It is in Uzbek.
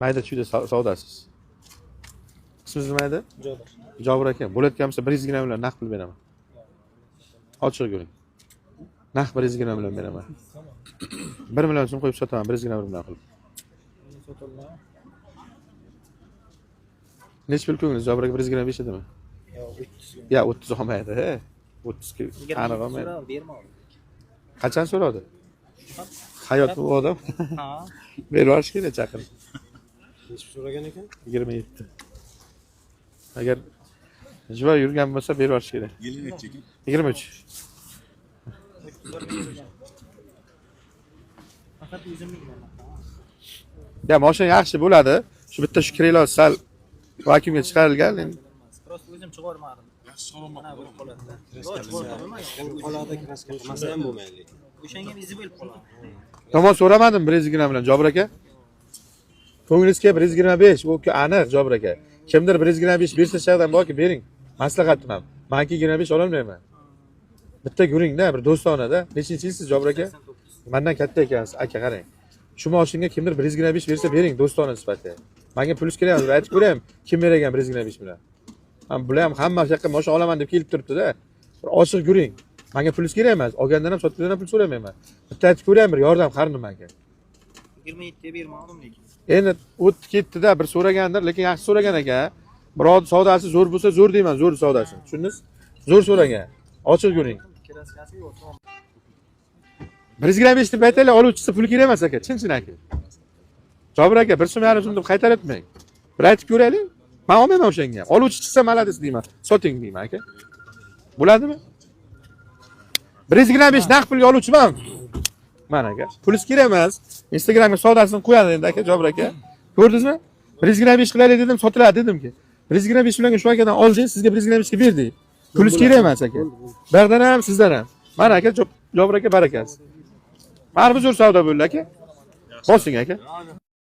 Mayda chuyda savdasiz. Ismingiz nima edi? Jobir. Jobir aka, bo'layotgan bo'lsa 100 bilan naqd pul beraman. Ochiq yuring. Naqd 100 bilan beraman. 1 million so'm qo'yib sotaman 100 bilan qilib. Sotolma. Necha pul ko'nglingiz? Jobir aka 100 berishadimi? Yo'q, 300 ga. Ya 30 olmaydi, he. 30 ga aniq olmaydi. Bermadi. Qachon so'radi? Hayot bu odam. Ha. Berib olish kerak chaqir. Nechta so'ragan ekan? 27. Agar jiva yurgan bo'lsa berib olish kerak. Yili necha ekan? 23. Faqat o'zimni bilaman. Ya mashina yaxshi bo'ladi. Shu bitta shu krelo sal vakuumga chiqarilgan. Endi Prosta o'zim chiqarmadim. Yaxshi so'ramoqda. Mana bo'lib qoladi. Qoladi, kraska qilmasa ham bo'lmaydi. O'shanga izi bo'lib qoladi. tomon so'ramadim 120 bilan Jobir aka. Ko'nglingiz kelib 125 u aniq Jobir aka. Kimdir 125 bersa shaydan borki bering. Maslahatim ham. Menki 25 ololmayman. Bitta yuring-da, bir do'stonada. Nechinchi yilsiz Jobir aka? Mendan katta ekansiz, aka qarang. Shu mashinaga kimdir 125 bersa bering do'stona sifatida. Menga pul kerak, aytib ko'rayim, kim beragan 125 bilan. Men bular ham hamma yoqqa mashina olaman deb kelib turibdi-da. Bir ochiq yuring. Menga pul kerak emas, olgandan ham sotgandan ham pul so'ramayman. Bitta aytib ko'rayim, bir yordam qarnim menga. 27 ga bermadim lekin. Endi o'tib ketdi-da, bir so'ragandir, lekin yaxshi so'ragan ekan. Biror savdosi zo'r bo'lsa, zo'r deyman, zo'r savdosi. Tushundingiz? Zo'r so'ragan. Ochiq yuring. Kraskasi yo'q. 125 deb aytaylar, oluvchisi pul kerak emas aka, chin-chin aka. Jobir aka, 1.5 so'm deb qaytaratmang. Bir aytib ko'raylik. Men olmayman o'shanga. Oluvchi chiqsa malades deyman, soting deyman aka. Bo'ladimi? 125 naqd pulga oluvchiman. Mana aka, pulingiz kerak emas. Instagramga savdosini qo'yadi endi aka, Jobir aka. Ko'rdingizmi? 125 qilaylik dedim, sotiladi dedimki. 125 bilan shu akadan olding, sizga 125 ga berdik. Pulingiz kerak emas aka. Berdan ham, sizdan ham. Mana aka, Jobir aka barakasi. Baribir zo'r savdo bo'ldi aka. Bosing aka.